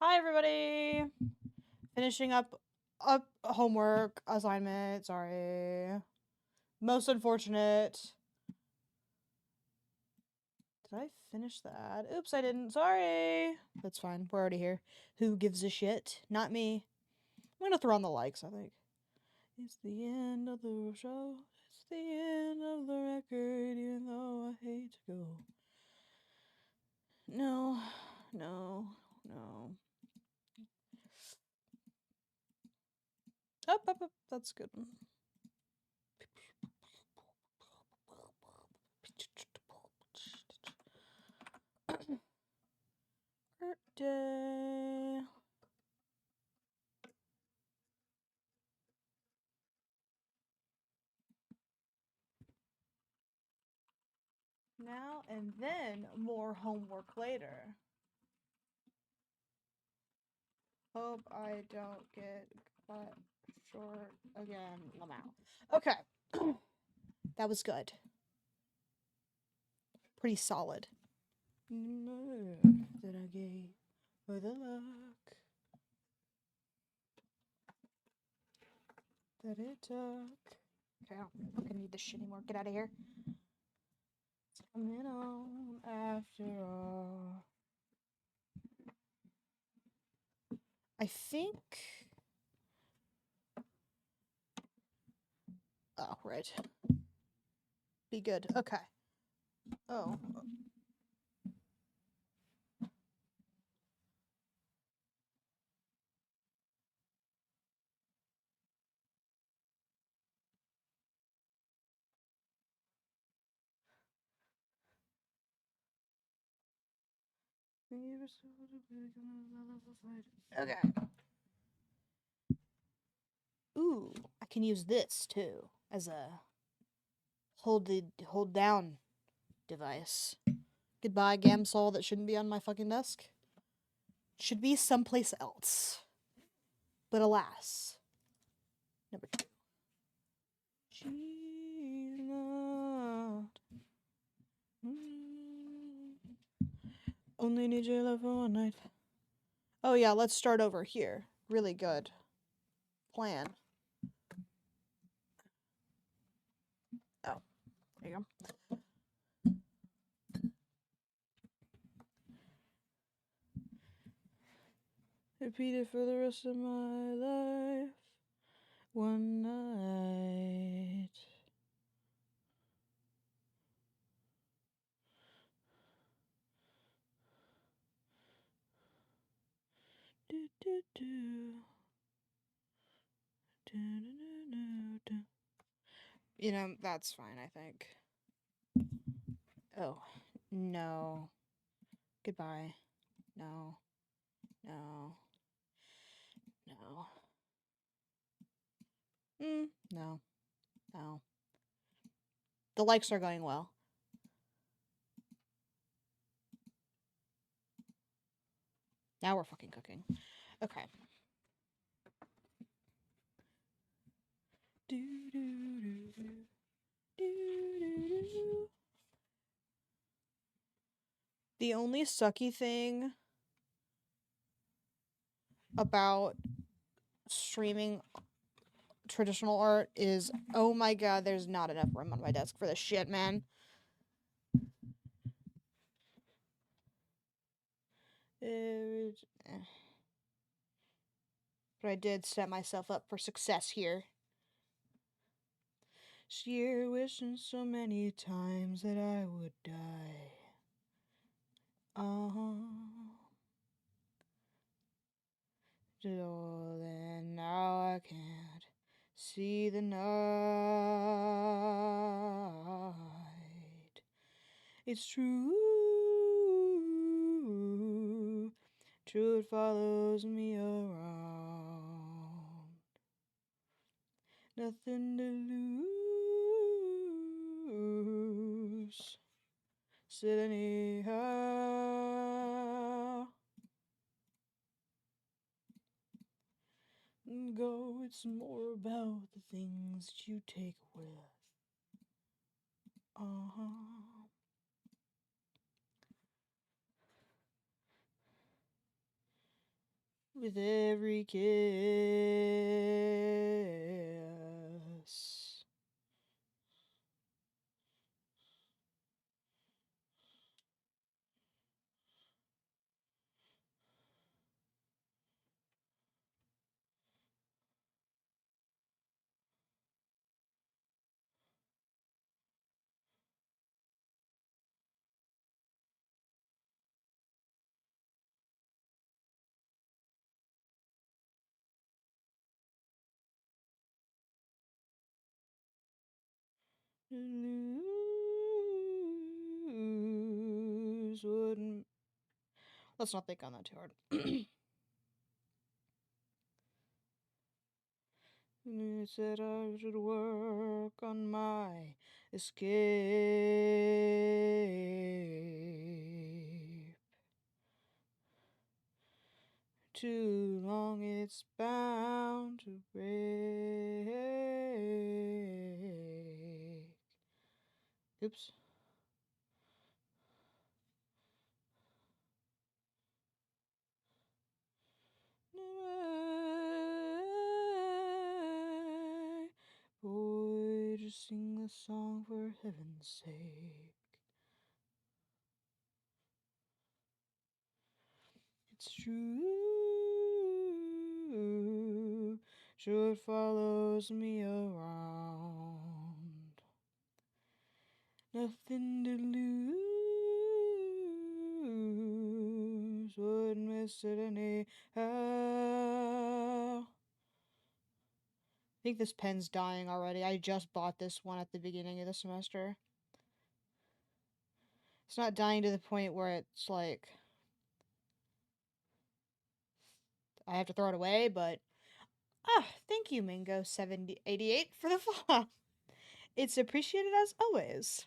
Hi everybody! Finishing up homework assignment, sorry. Most unfortunate. Did I finish that? Oops, I didn't, sorry. That's fine, we're already here. Who gives a shit? Not me. I'm gonna throw on the likes, I think. It's the end of the show. It's the end of the record, even though I hate to go. No, no, no. Up, that's good. Birthday. Now and then more homework later. Hope I don't get cut short again. Lamau. Okay. That was good. Pretty solid. That I gave for the luck that it took. Okay, I don't fucking need this shit anymore. Get out of here. It's coming on after all. I think. Oh, right. Be good. Okay. Oh. Okay. Ooh, I can use this too as a hold down device. Goodbye, Gamsol that shouldn't be on my fucking desk. Should be someplace else. But alas. Number 2. She's not. Only need your love for one night. Oh yeah, let's start over here. Really good plan. Oh, there you go. Repeat it for the rest of my life. One night. Do, do, do. Do, do, do, do. You know, that's fine, I think. Oh, no. Goodbye. No. No. No. No. No. The likes are going well. Now we're fucking cooking. Okay. Do, do, do, do. Do, do, do. The only sucky thing about streaming traditional art is, oh my god, there's not enough room on my desk for this shit, man. But I did set myself up for success here. Sheer wishing so many times that I would die. Oh, then now I can't see the night. It's true, true it follows me around. Nothing to lose. Sit anyhow. Go, it's more about the things that you take with. with every kiss. Lose wouldn't. Let's not think on that too hard. You said I should work on my escape. Too long it's bound to break. Oops. Boy, just sing the song for heaven's sake. It's true, sure it follows me around. Nothing to lose, wouldn't miss it anyhow. I think this pen's dying already. I just bought this one at the beginning of the semester. It's not dying to the point where it's like I have to throw it away, but thank you, Mingo 7088 for the follow. It's appreciated as always.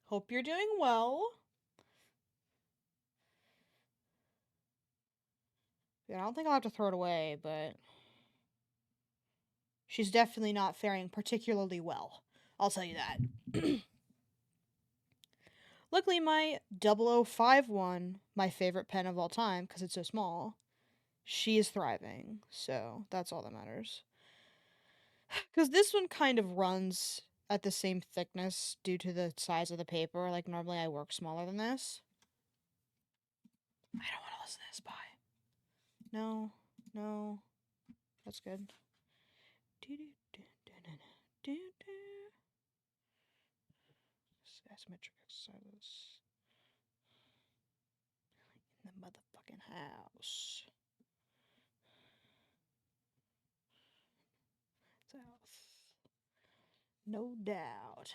Hope you're doing well. Yeah, I don't think I'll have to throw it away, but she's definitely not faring particularly well. I'll tell you that. Luckily, my 0051, my favorite pen of all time, because it's so small, she is thriving. So that's all that matters. Because this one kind of runs at the same thickness due to the size of the paper. Like, normally I work smaller than this. I don't want to listen to this. Bye. No, no. That's good. Asymmetric exercises in the motherfucking house. South. No doubt.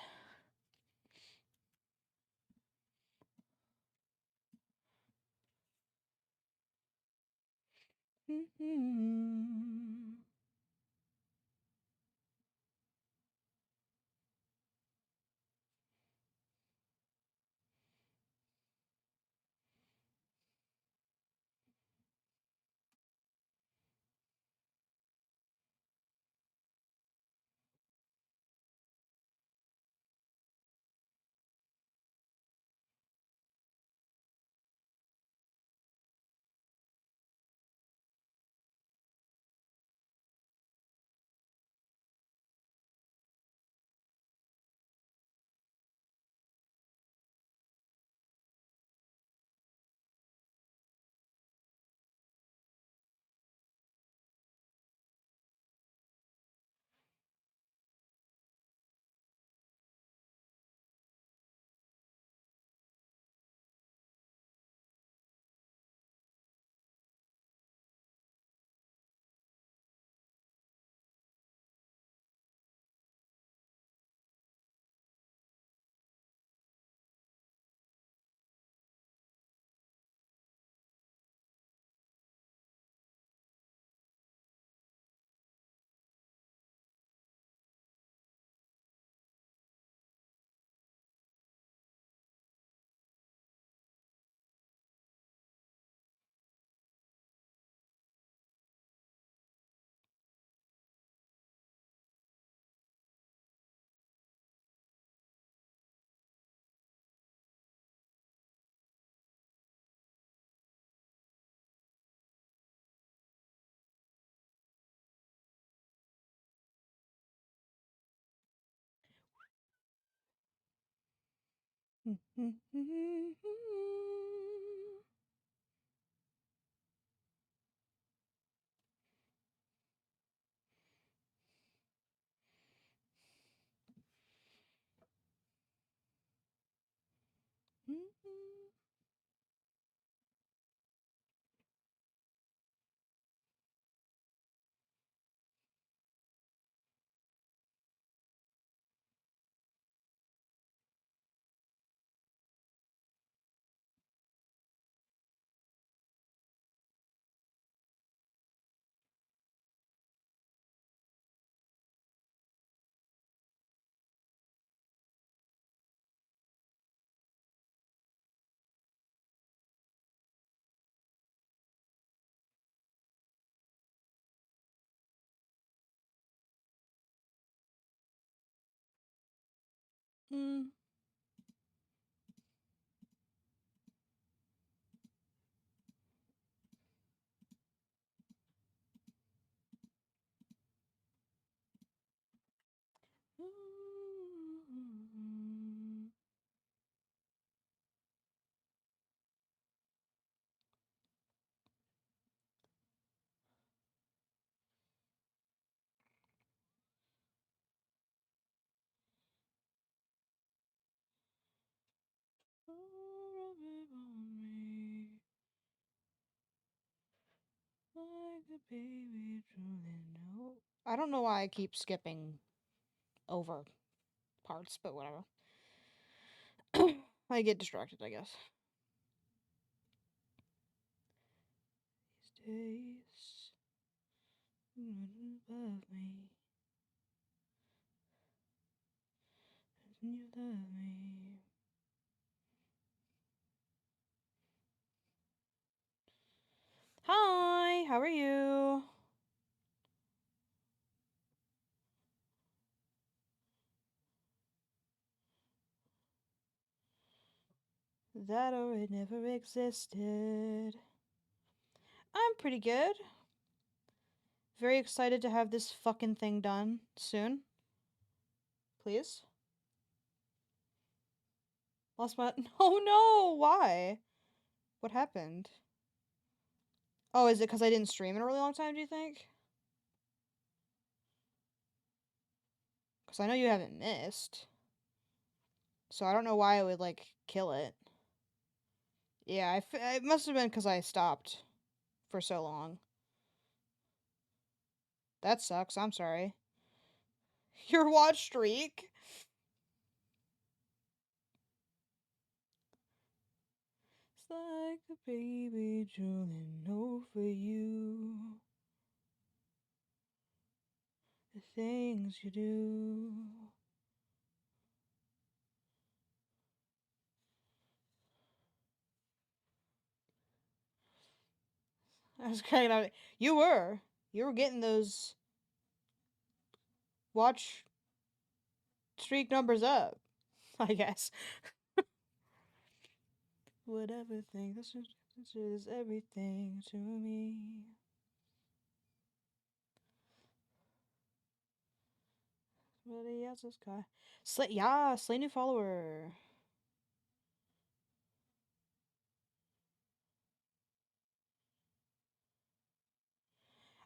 Mm. I don't know why I keep skipping over parts, but whatever. I get distracted, I guess. These days, love me, you love me. Hi, how are you? That or it never existed. I'm pretty good. Very excited to have this fucking thing done soon. Please. Lost my. Oh no! Why? What happened? Oh, is it because I didn't stream in a really long time, do you think? Because I know you haven't missed. So I don't know why I would, like, kill it. Yeah, it must have been because I stopped for so long. That sucks. I'm sorry. Your watch streak? It's like a baby drooling over you. The things you do. I was cracking up. You were. You were getting those watch streak numbers up, I guess. Whatever thing, this is everything to me. Somebody else's car. Slay new follower.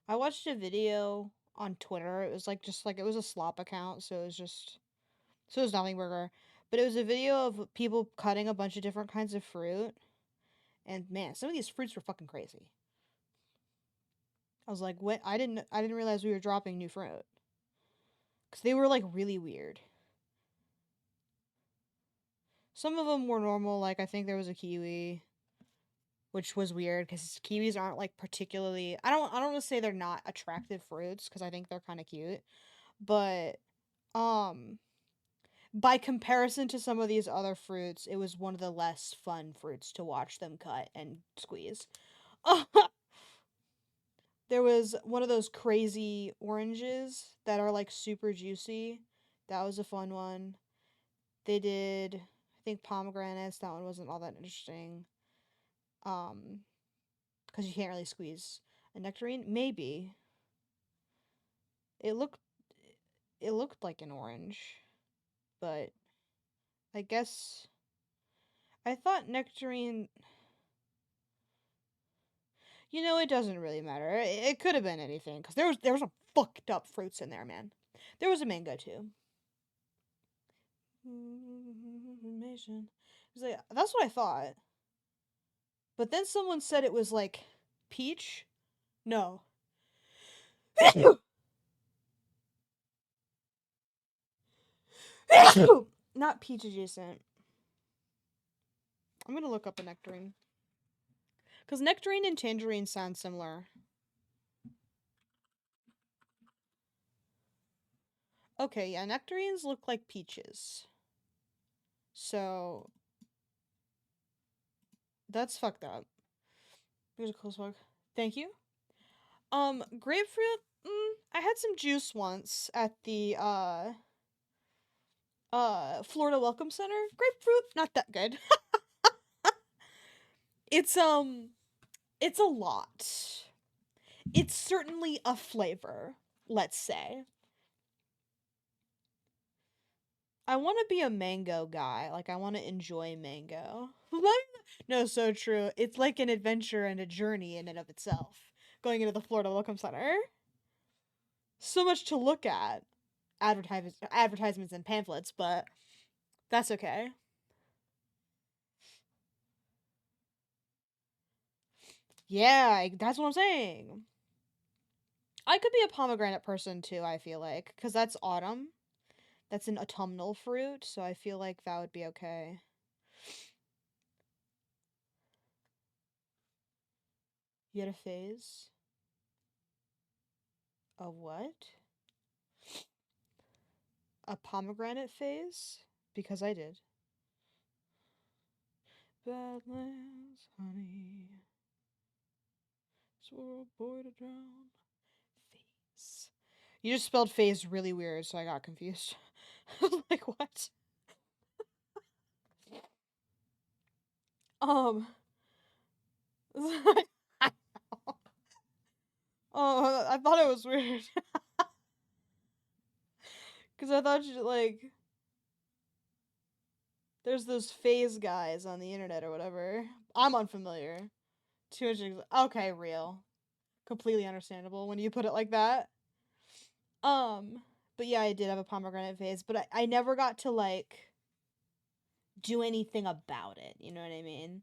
I watched a video on Twitter. It was like just like it was a slop account, so it was nothing burger. But it was a video of people cutting a bunch of different kinds of fruit. And man, some of these fruits were fucking crazy. I was like, what? I didn't realize we were dropping new fruit. Cause they were like really weird. Some of them were normal, like I think there was a kiwi, which was weird because kiwis aren't like particularly. I don't want to say they're not attractive fruits because I think they're kind of cute, but um, by comparison to some of these other fruits, it was one of the less fun fruits to watch them cut and squeeze. There was one of those crazy oranges that are like super juicy. That was a fun one. They did, I think, pomegranates. That one wasn't all that interesting. Um, because you can't really squeeze a nectarine. Maybe it looked it looked like an orange, but I guess I thought nectarine. You know, it doesn't really matter. It could have been anything because there was some fucked up fruits in there, man. There was a mango too. Information. It's like that's what I thought. But then someone said it was like peach. No. Not peach adjacent. I'm gonna look up a nectarine. Because nectarine and tangerine sound similar. Okay, yeah, nectarines look like peaches. So that's fucked up. Here's a close look. Thank you. Grapefruit. I had some juice once at the Florida Welcome Center. Grapefruit, not that good. It's it's a lot. It's certainly a flavor, let's say. I want to be a mango guy. Like, I want to enjoy mango. No, so true. It's like an adventure and a journey in and of itself. Going into the Florida Welcome Center. So much to look at. Advertisements and pamphlets, but that's okay. Yeah, that's what I'm saying. I could be a pomegranate person too, I feel like, because that's autumn. That's an autumnal fruit, so I feel like that would be okay. You had a phase? A what? A pomegranate phase? Because I did. Badlands, honey. Swore a boy to drown. Phase. You just spelled phase really weird, so I got confused. Like, what? Um. Oh, I thought it was weird. Because I thought you, like, there's those phase guys on the internet or whatever. I'm unfamiliar. Too much. Okay, real. Completely understandable when you put it like that. Um, but yeah, I did have a pomegranate phase, but I never got to, like, do anything about it. You know what I mean?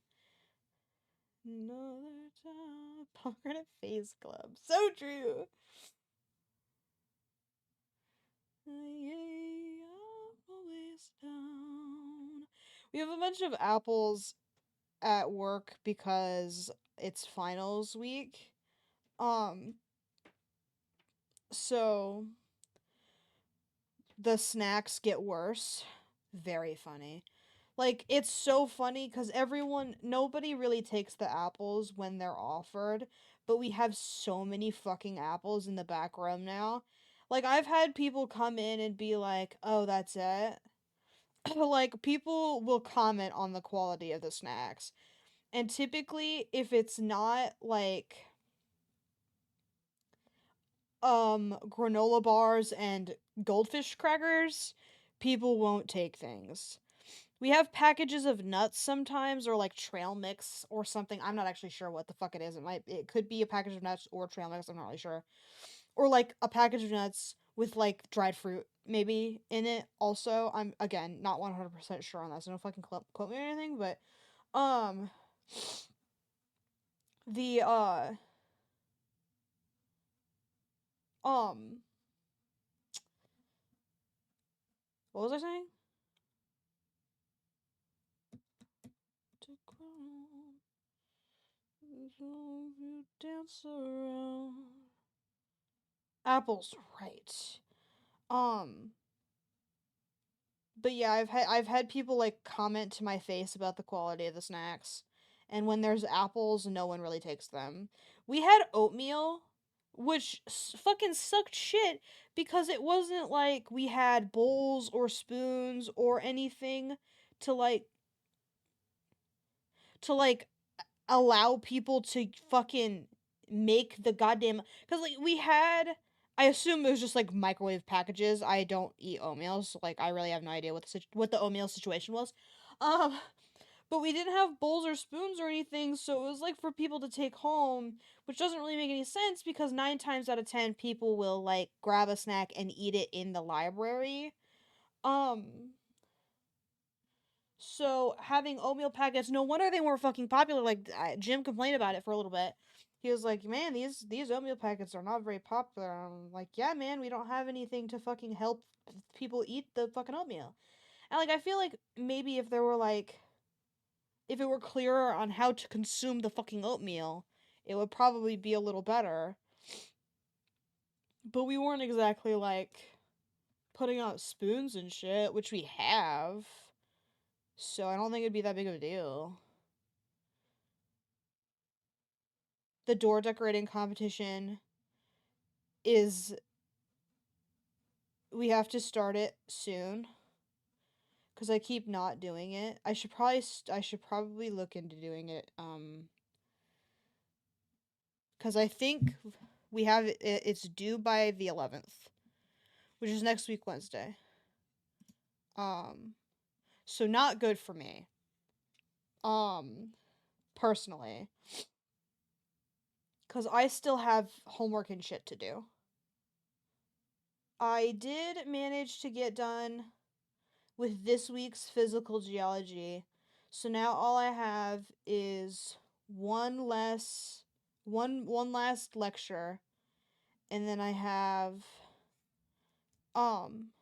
Another time. Pomegranate phase club. So true. Yeah, I'm always down. We have a bunch of apples at work because it's finals week. Um, so the snacks get worse. Very funny. Like, it's so funny because nobody really takes the apples when they're offered, but we have so many fucking apples in the back room now. Like, I've had people come in and be like, oh, that's it. Like, people will comment on the quality of the snacks. And typically, if it's not like granola bars and goldfish crackers, people won't take things. We have packages of nuts sometimes or like trail mix or something. I'm not actually sure what the fuck it is. It could be a package of nuts or trail mix, I'm not really sure. Or like a package of nuts with like dried fruit maybe in it also. I'm again not 100% sure on that. So don't fucking quote me or anything, but um the um what was I saying? To crown, you dance around. Apples, right. Um, but yeah, I've had people like comment to my face about the quality of the snacks. And when there's apples, no one really takes them. We had oatmeal, which fucking sucked shit because it wasn't like we had bowls or spoons or anything to like to allow people to fucking make the goddamn, cuz like we had, I assume it was just like microwave packages. I don't eat oatmeal, so like I really have no idea what the oatmeal situation was. Um But we didn't have bowls or spoons or anything, so it was like for people to take home, which doesn't really make any sense because 9 times out of 10 people will like grab a snack and eat it in the library. Um so having oatmeal packets, no wonder they weren't fucking popular. Like Jim complained about it for a little bit. He was like, "Man, these oatmeal packets are not very popular." I'm like, "Yeah, man, we don't have anything to fucking help people eat the fucking oatmeal." And like I feel like maybe if there were like if it were clearer on how to consume the fucking oatmeal, it would probably be a little better. But we weren't exactly like putting out spoons and shit, which we have. So I don't think it'd be that big of a deal. The door decorating competition is we have to start it soon cuz I keep not doing it. I should probably look into doing it cuz I think we have it's due by the 11th, which is next week Wednesday. Um so not good for me. Um personally cuz I still have homework and shit to do. I did manage to get done with this week's physical geology. So now all I have is one last lecture, and then I have um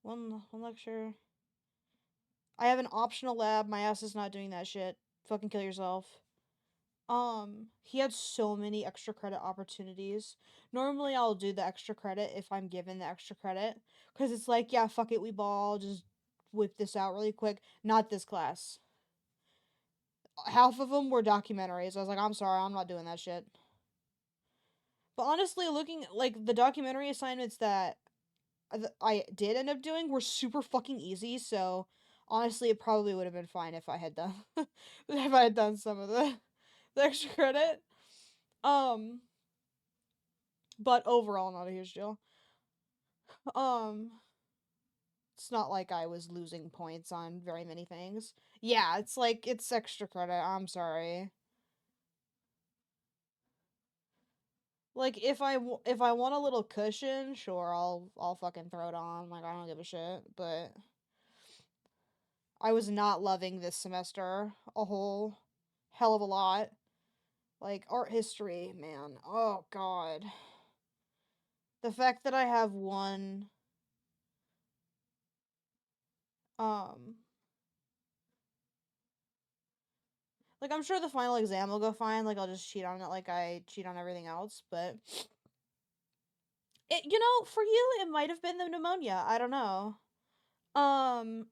one lecture. I have an optional lab. My ass is not doing that shit. Fucking kill yourself. He had so many extra credit opportunities. Normally I'll do the extra credit if I'm given the extra credit, cuz it's like, yeah, fuck it, we ball, just whip this out really quick. Not this class. Half of them were documentaries. I was like, I'm sorry, I'm not doing that shit. But honestly, looking like the documentary assignments that I did end up doing were super fucking easy, so honestly, it probably would have been fine if I had done if I had done some of the extra credit. Um but overall not a huge deal. Um it's not like I was losing points on very many things. Yeah, it's like it's extra credit. I'm sorry. Like if I want a little cushion, sure, I'll fucking throw it on. Like I don't give a shit, but I was not loving this semester a whole hell of a lot. Like art history, man. Oh god. The fact that I have one um like I'm sure the final exam will go fine, like I'll just cheat on it like I cheat on everything else, but it for you it might have been the pneumonia. I don't know. Um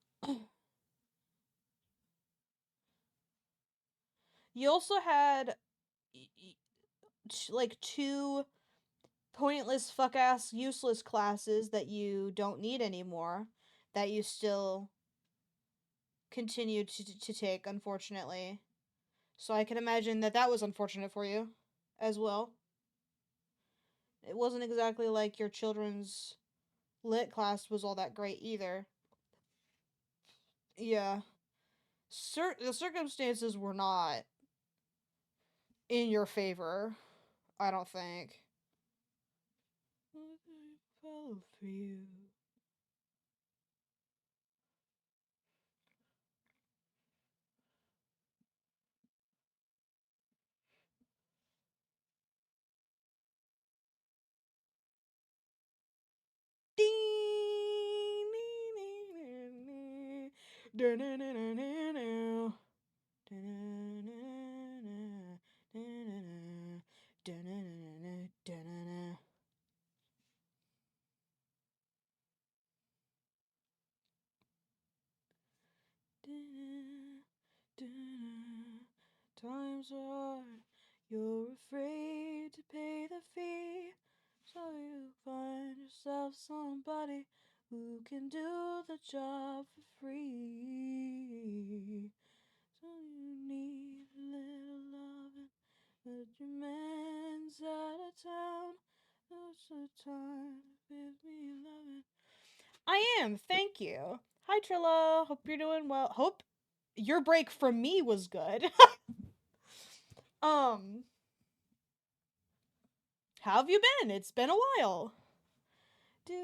you also had like two pointless fuck ass useless classes that you don't need anymore that you still continue to take, unfortunately. So I can imagine that that was unfortunate for you as well. It wasn't exactly like your children's lit class was all that great either. Yeah. The circumstances were not in your favor, I don't think. Follow for you. Times are hard, you're afraid to pay the fee, so you find yourself somebody who can do the job for free. So you need a little loving, but your man's out of town. There's a time to give me loving. I am, thank you. Hi, Trilla. Hope you're doing well. Hope your break from me was good. um, how have you been? It's been a while. Do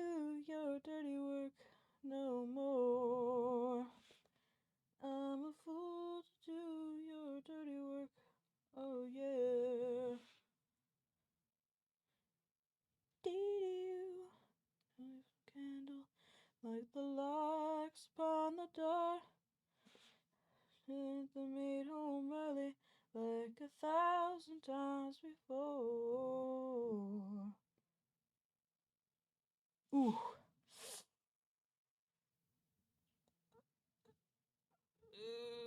your dirty work no more. I'm a fool to do your dirty work. Oh yeah. Dee candle, light the lights upon the door. Send the maid home early, like 1,000 times before. Ooh.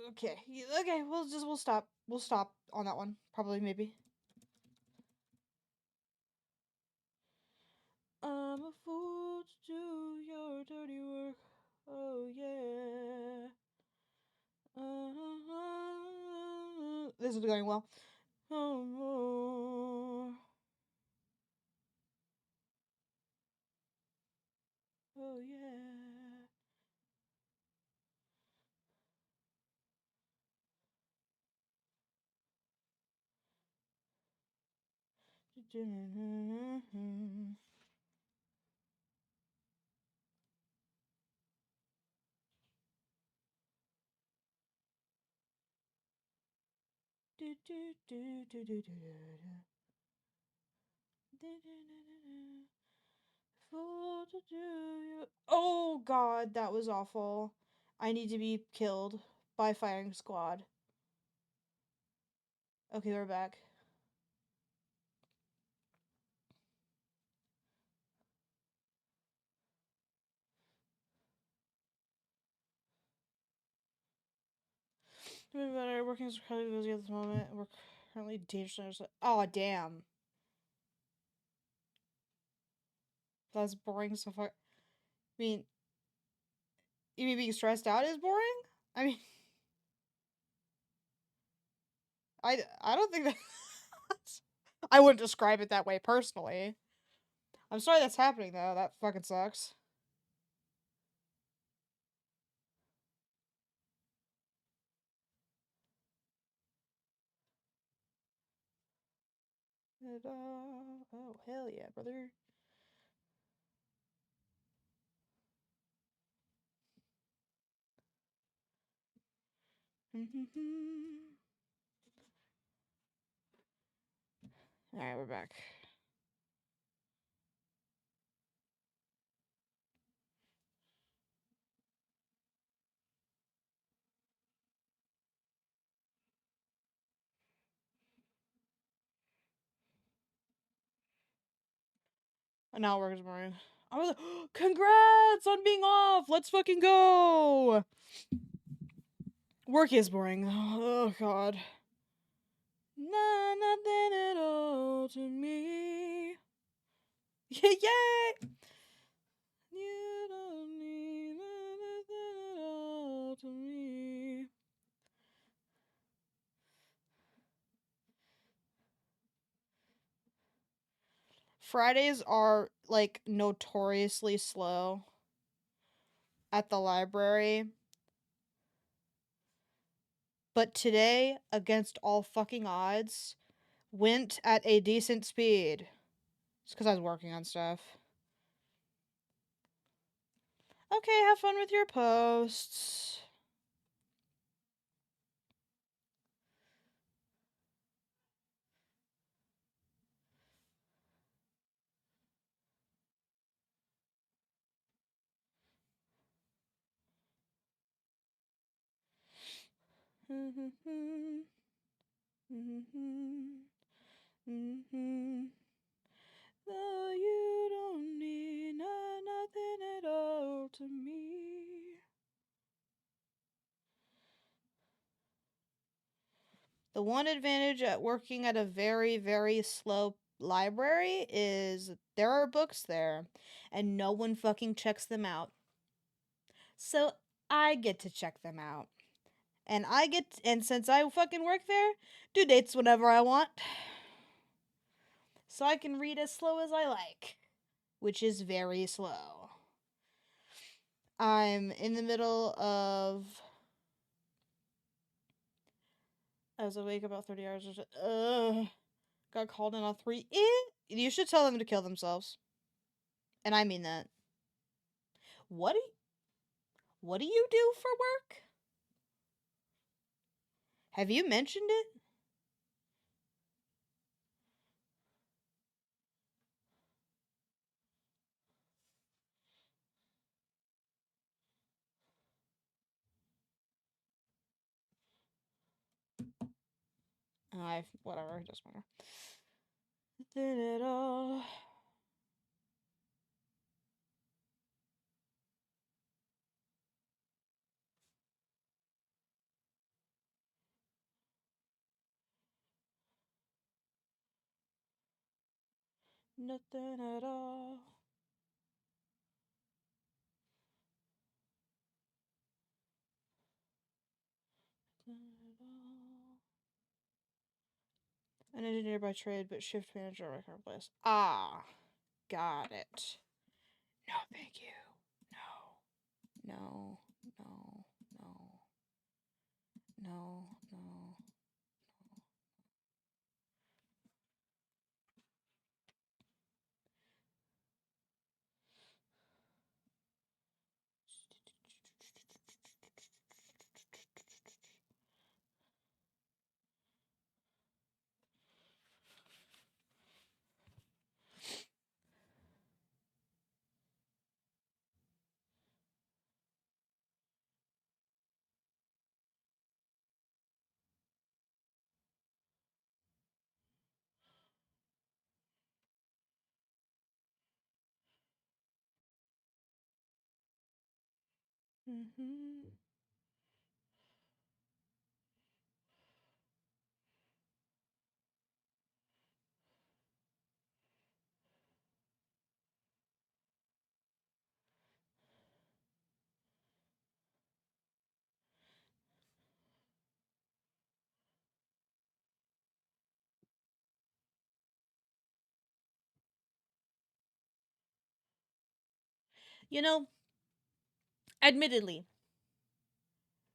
Okay. Okay. We'll stop. We'll stop on that one. Probably. Maybe. I'm a fool to do your dirty work. Oh yeah. This is going well. Oh, oh yeah. Fool to do you. Oh god, that was awful. I need to be killed by firing squad. Okay, we're back. Doing better. Working is incredibly busy at this moment. We're currently dangerously. Oh damn, that's boring so far. I mean, you mean being stressed out is boring? I mean, I don't think that. I wouldn't describe it that way personally. I'm sorry that's happening though. That fucking sucks. Oh hell yeah, brother. All right, we're back. And now work is boring. I was like, congrats on being off. Let's fucking go. Work is boring. Oh god. Nah, nothing at all to me. Yay! You don't need nothing at all to me. Fridays are like notoriously slow at the library. But today, against all fucking odds, went at a decent speed. It's because I was working on stuff. Okay, have fun with your posts. No, you don't need nothing at all to me. The one advantage at working at a very, very slow library is there are books there and no one fucking checks them out. So I get to check them out. And since I fucking work there, do dates whenever I want. So I can read as slow as I like, which is very slow. I'm in the middle of. I was awake about 30 hours. Got called in on 3. You should tell them to kill themselves. And I mean that. What do you, what do you do for work? Have you mentioned it? Whatever, it doesn't matter. Did it all. Nothing at all. An engineer by trade, but shift manager record place. Ah, got it. No, thank you. No, no, no, no, no, no. Mm-hmm. You know, admittedly,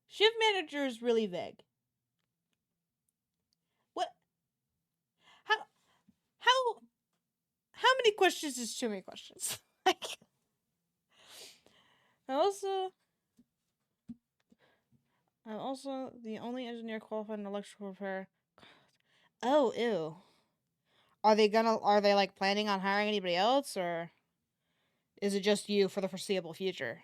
shift manager is really vague. What? How? How? How many questions is too many questions? Like, also, I'm also the only engineer qualified in electrical repair. Oh, ew. Are they like planning on hiring anybody else, or is it just you for the foreseeable future?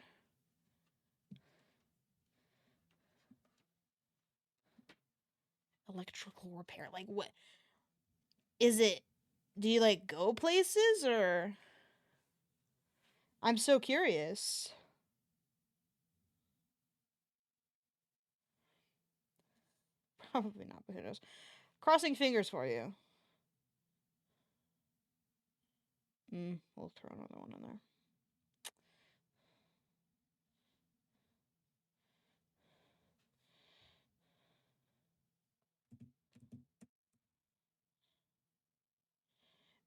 Electrical repair. Like, what? Is it? Do you like go places, or? I'm so curious. Probably not, but who knows? Crossing fingers for you. We'll throw another one in there.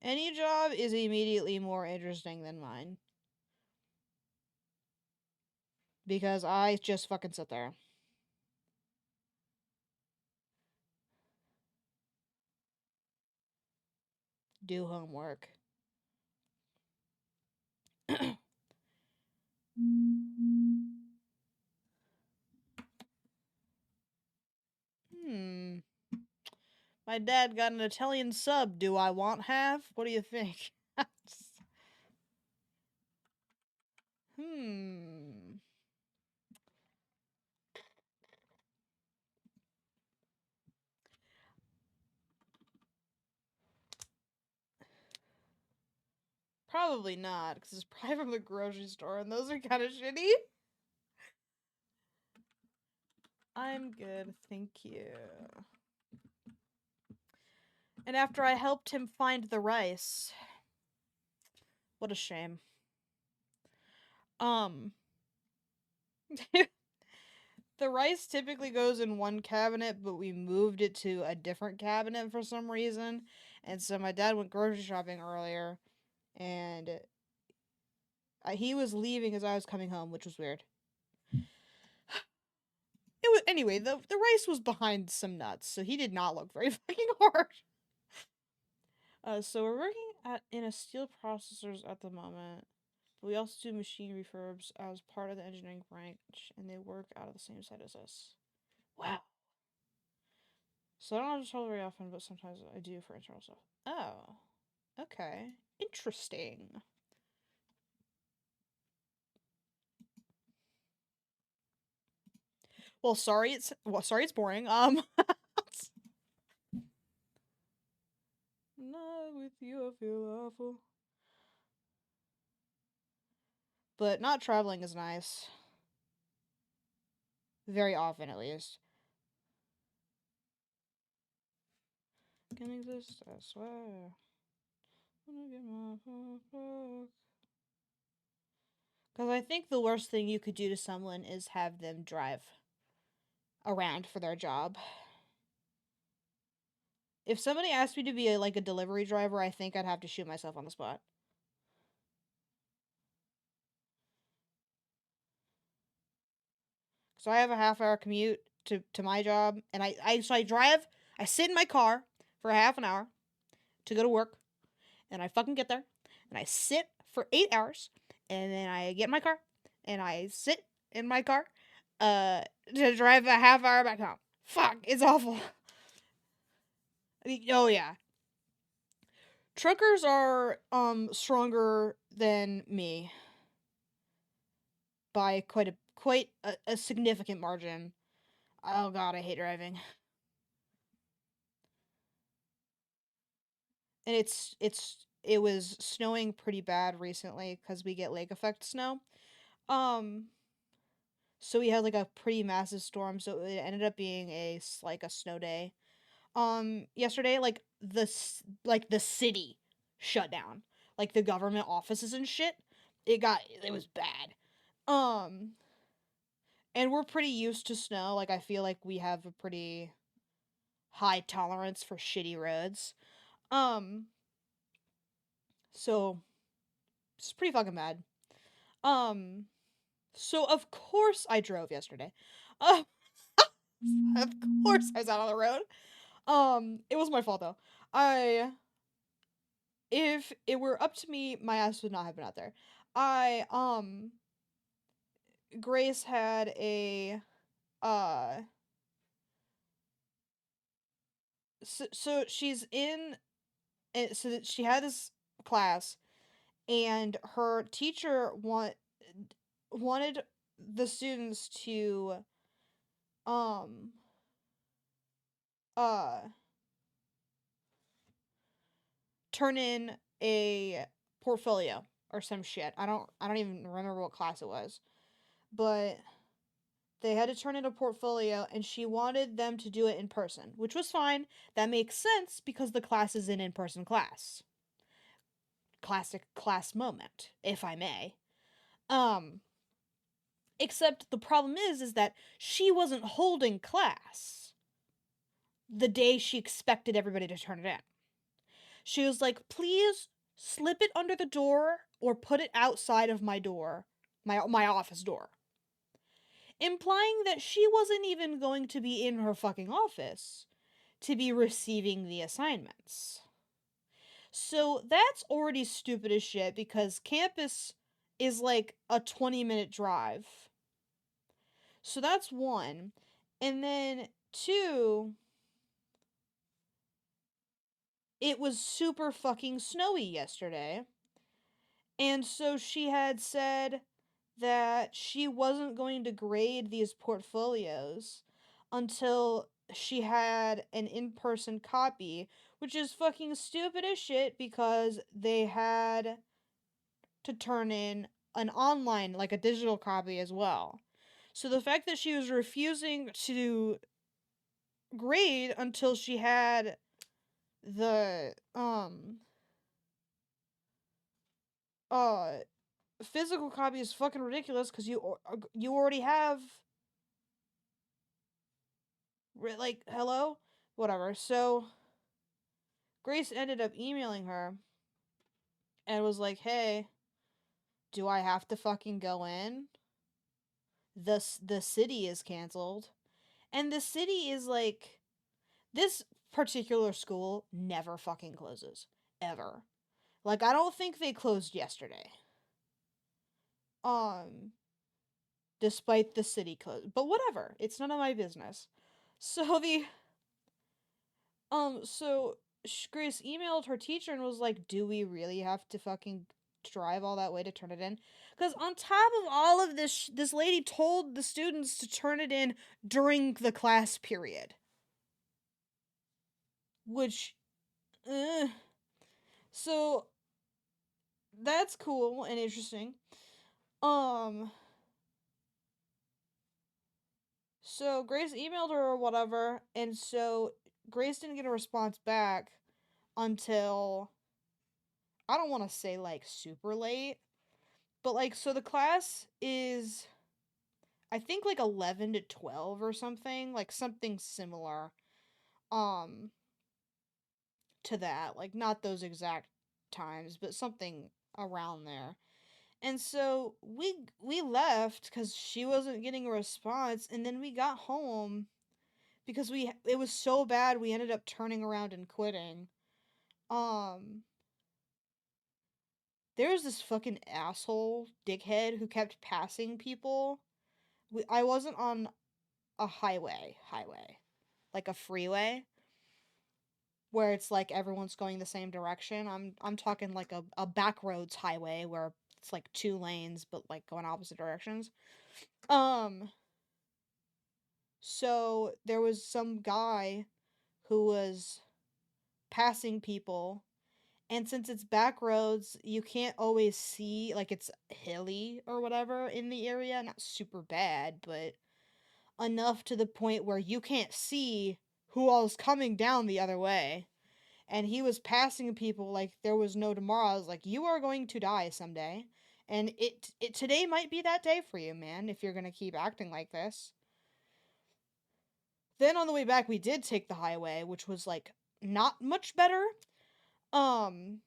Any job is immediately more interesting than mine. Because I just fucking sit there. Do homework. Hmm. My dad got an Italian sub. Do I want half? What do you think? Hmm. Probably not, because it's probably from the grocery store, and those are kind of shitty. I'm good, thank you. And after I helped him find the rice. What a shame. The rice typically goes in one cabinet, but we moved it to a different cabinet for some reason. And so my dad went grocery shopping earlier, and He was leaving as I was coming home, which was weird. It was anyway. The race was behind some nuts, so he did not look very fucking hard. So we're working in a steel processors at the moment. But we also do machine refurbs as part of the engineering branch, and they work out of the same site as us. Wow. So I don't have to travel very often, but sometimes I do for internal stuff. Oh. Okay. Interesting. Well, sorry it's boring. Not with you, I feel awful. But not traveling is nice. Very often, at least. Can exist, I swear. Wanna get my fuck. Because I think the worst thing you could do to someone is have them drive around for their job. If somebody asked me to be like a delivery driver, I think I'd have to shoot myself on the spot. So I have a half-hour commute to my job, and I drive. I sit in my car for a half an hour to go to work, and I fucking get there, and I sit for 8 hours, and then I get in my car, and I sit in my car, to drive a half hour back home. Fuck, it's awful. Oh yeah, truckers are stronger than me by quite a significant margin. Oh god, I hate driving. And it was snowing pretty bad recently because we get lake effect snow. Um, so we had like a pretty massive storm, so it ended up being like a snow day. Yesterday, like the city shut down, like the government offices and shit. It was bad. Um, and we're pretty used to snow. Like I feel like we have a pretty high tolerance for shitty roads. Um, so it's pretty fucking bad. Um, so of course I drove yesterday. Uh, of course I was out on the road. It was my fault though. I If it were up to me, my ass would not have been out there. I Grace had a uh so she's in so that she had this class, and her teacher wanted the students to um uh turn in a portfolio or some shit. I don't even remember what class it was. But they had to turn in a portfolio, and she wanted them to do it in person, which was fine. That makes sense because the class is an in-person class. Classic class moment, if I may. Um Except the problem is that she wasn't holding class the day she expected everybody to turn it in. She was like, "Please slip it under the door or put it outside of my door, my office door." Implying that she wasn't even going to be in her fucking office to be receiving the assignments. So that's already stupid as shit because campus is like a 20-minute drive. So that's one. And then two, it was super fucking snowy yesterday. And so she had said that she wasn't going to grade these portfolios until she had an in-person copy, which is fucking stupid as shit because they had to turn in an online, like a digital copy as well. So the fact that she was refusing to grade until she had the uh physical copy is fucking ridiculous because you already have like hello, whatever. So Grace ended up emailing her and was like, "Hey, Do I have to fucking go in? The city is canceled. And the city is like, this particular school never fucking closes. Ever. Like, I don't think they closed yesterday. Um, Despite the city close. But whatever. It's none of my business. So so Grace emailed her teacher and was like, do we really have to fucking drive all that way to turn it in? Because on top of all of this, this lady told the students to turn it in during the class period. Which, so that's cool and interesting. Um, so Grace emailed her or whatever, and so Grace didn't get a response back until, I don't want to say like super late, but like, so the class is, I think, like 11 to 12 or something, like something similar um to that, like not those exact times, but something around there. And so we left cuz she wasn't getting a response, and then we got home because we it was so bad we ended up turning around and quitting. Um there was this fucking asshole dickhead who kept passing people. I wasn't on a highway, like a freeway where it's like everyone's going the same direction. I'm talking like a back roads highway where it's like two lanes but like going opposite directions. Um so there was some guy who was passing people, and since it's back roads, you can't always see, like it's hilly or whatever in the area, not super bad, but enough to the point where you can't see who all's coming down the other way. And he was passing people like there was no tomorrow. I was like, you are going to die someday. And it today might be that day for you, man, if you're gonna keep acting like this. Then on the way back we did take the highway, which was like not much better. Um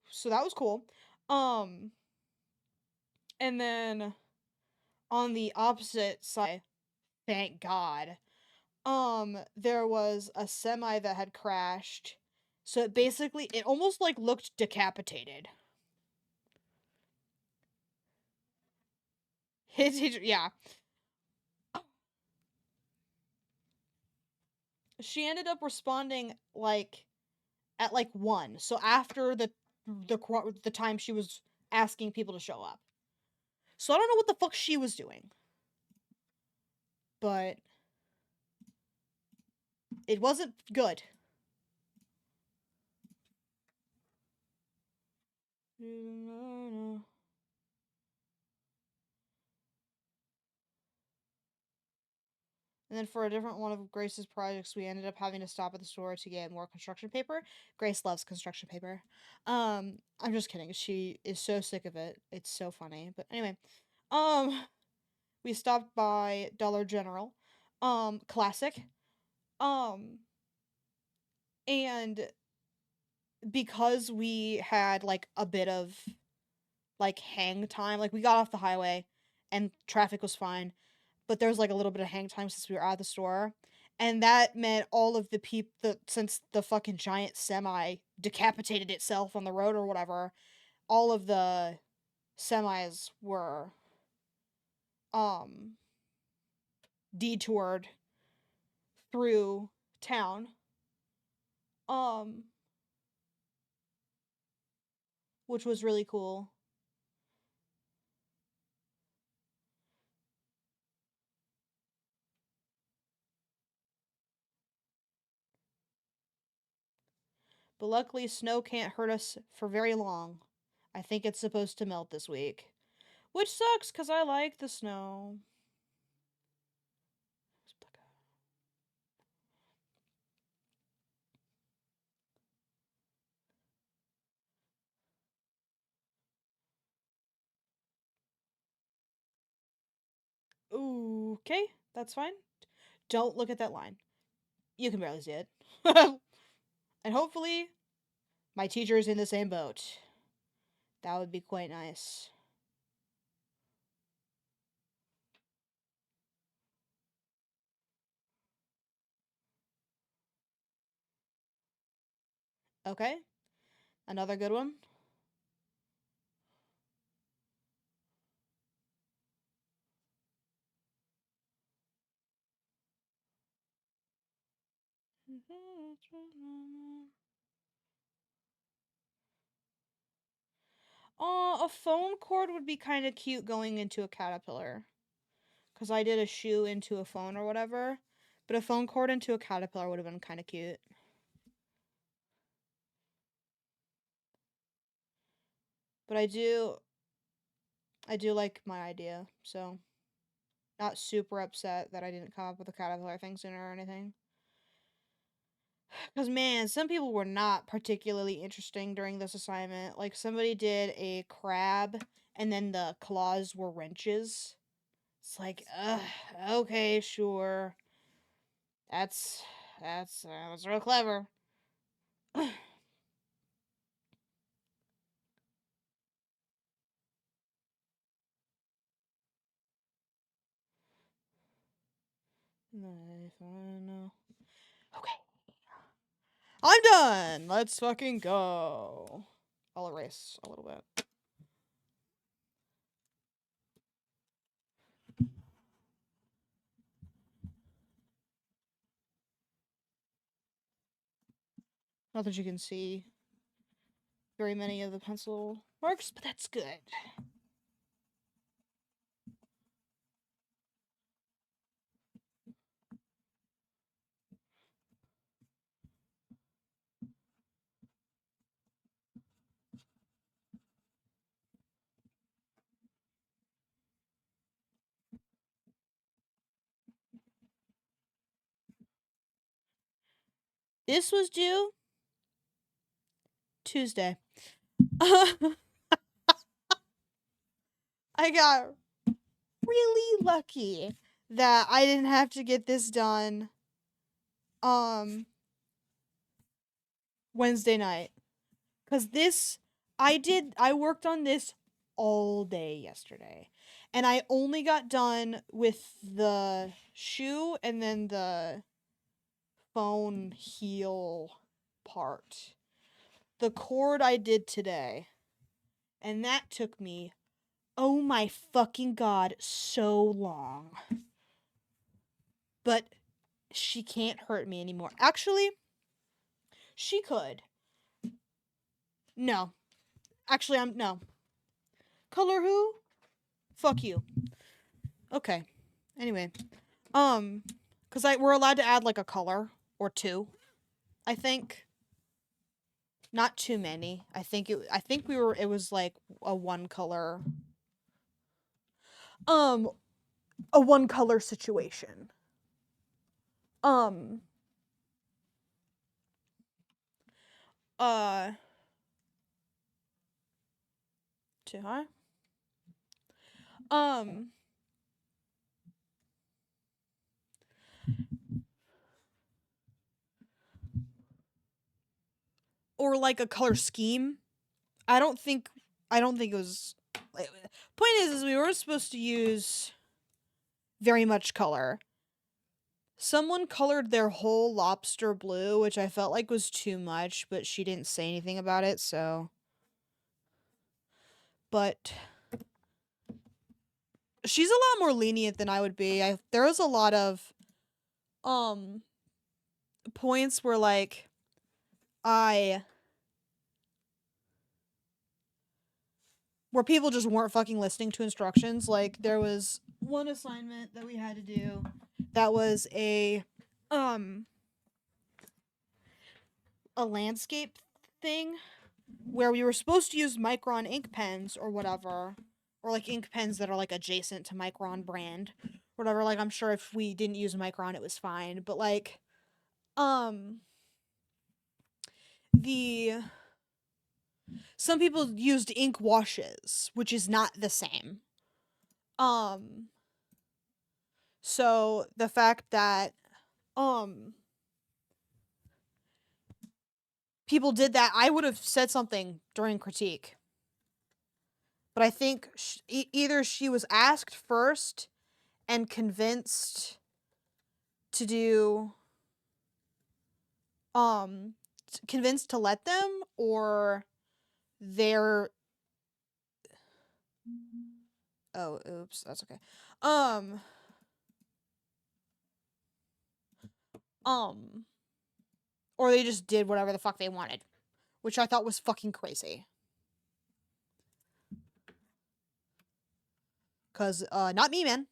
so that was cool. Um and then on the opposite side, thank God, there was a semi that had crashed. So it almost like looked decapitated. Yeah. She ended up responding like at like 1. So after the time she was asking people to show up. So I don't know what the fuck she was doing, but it wasn't good. And then for a different one of Grace's projects, we ended up having to stop at the store to get more construction paper. Grace loves construction paper. I'm just kidding. She is so sick of it. It's so funny. But anyway, um, we stopped by Dollar General. Classic. Um, and because we had like a bit of like hang time, like we got off the highway and traffic was fine, but there was like a little bit of hang time since we were at the store. And that meant all of the people, since the fucking giant semi decapitated itself on the road or whatever, all of the semis were um detoured through town. Um which was really cool. But luckily, snow can't hurt us for very long. I think it's supposed to melt this week. Which sucks, because I like the snow. Okay, that's fine. Don't look at that line. You can barely see it. And hopefully, my teacher is in the same boat. That would be quite nice. Okay. Another good one. A phone cord would be kind of cute going into a caterpillar. Because I did a shoe into a phone or whatever. But a phone cord into a caterpillar would have been kind of cute. But I do like my idea, so not super upset that I didn't come up with a caterpillar thing sooner or anything. Because, man, some people were not particularly interesting during this assignment. Like, somebody did a crab, and then the claws were wrenches. It's like, okay, sure. That's real clever. Okay. I'm done. Let's fucking go. I'll erase a little bit. Not that you can see very many of the pencil marks, but that's good. This was due Tuesday. I got really lucky that I didn't have to get this done Wednesday night. Cuz this I worked on this all day yesterday. And I only got done with the shoe and then the phone heel part. The cord I did today. And that took me, oh my fucking god, so long. But she can't hurt me anymore. Actually, she could. No. Actually, no. Color who? Fuck you. Okay. Anyway. Cause we're allowed to add like a color or two. I think. Not too many. I think it was like a one color a one color situation. Um uh Too high? Um or like a color scheme. I don't think it was point is we were supposed to use very much color. Someone colored their whole lobster blue, which I felt like was too much, but she didn't say anything about it, so but she's a lot more lenient than I would be. There was a lot of um points where like I where people just weren't fucking listening to instructions. Like there was one assignment that we had to do that was a landscape thing where we were supposed to use Micron ink pens or whatever, or like ink pens that are like adjacent to Micron brand, whatever. Like I'm sure if we didn't use Micron, it was fine, but like, the some people used ink washes, which is not the same. So the fact that people did that, I would have said something during critique. But I think either she was asked first and convinced to do, convinced to let them, or they're, oh, oops, that's okay. Or they just did whatever the fuck they wanted, which I thought was fucking crazy. Cause, not me, man.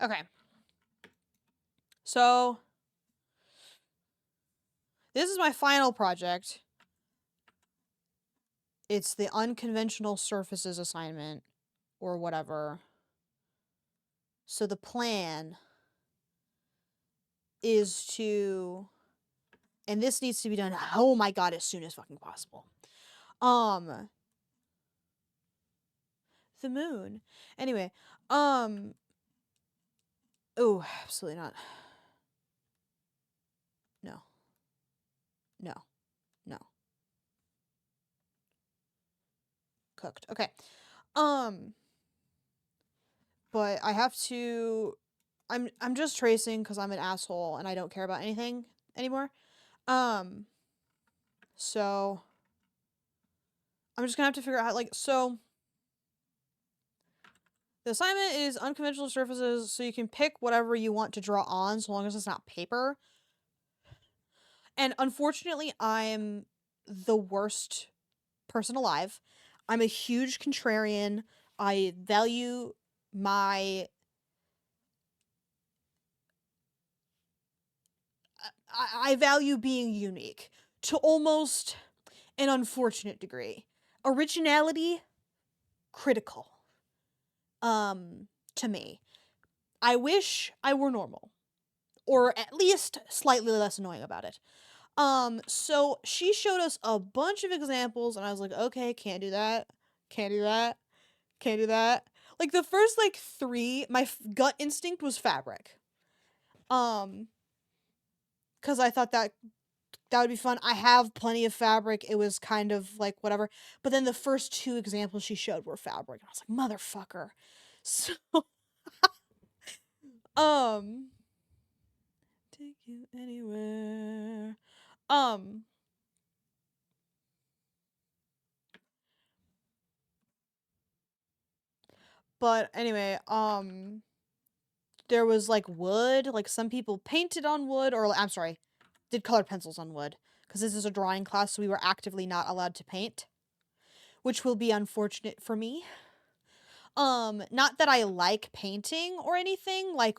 Okay. So, this is my final project. It's the unconventional surfaces assignment, or whatever. So the plan is to, and this needs to be done, oh my god, as soon as fucking possible. The moon. Anyway, oh, absolutely not. No. No. No. Cooked. Okay. But I have to, I'm just tracing because I'm an asshole and I don't care about anything anymore. So I'm just gonna have to figure out how, like, so the assignment is unconventional surfaces, so you can pick whatever you want to draw on, so long as it's not paper. And unfortunately, I'm the worst person alive. I'm a huge contrarian. I value my, I value being unique to almost an unfortunate degree. Originality, critical. To me. I wish I were normal. Or at least slightly less annoying about it. So she showed us a bunch of examples, and I was like, okay, can't do that. Can't do that. Can't do that. Like, the first, like, 3, my gut instinct was fabric. Because I thought that would be fun. I have plenty of fabric. It was kind of like whatever. But then the first 2 examples she showed were fabric. And I was like, motherfucker. So, take you anywhere. But anyway, there was like wood, like some people painted on wood, or I'm sorry, did colored pencils on wood. Because this is a drawing class, so we were actively not allowed to paint. Which will be unfortunate for me. Not that I like painting or anything. Like,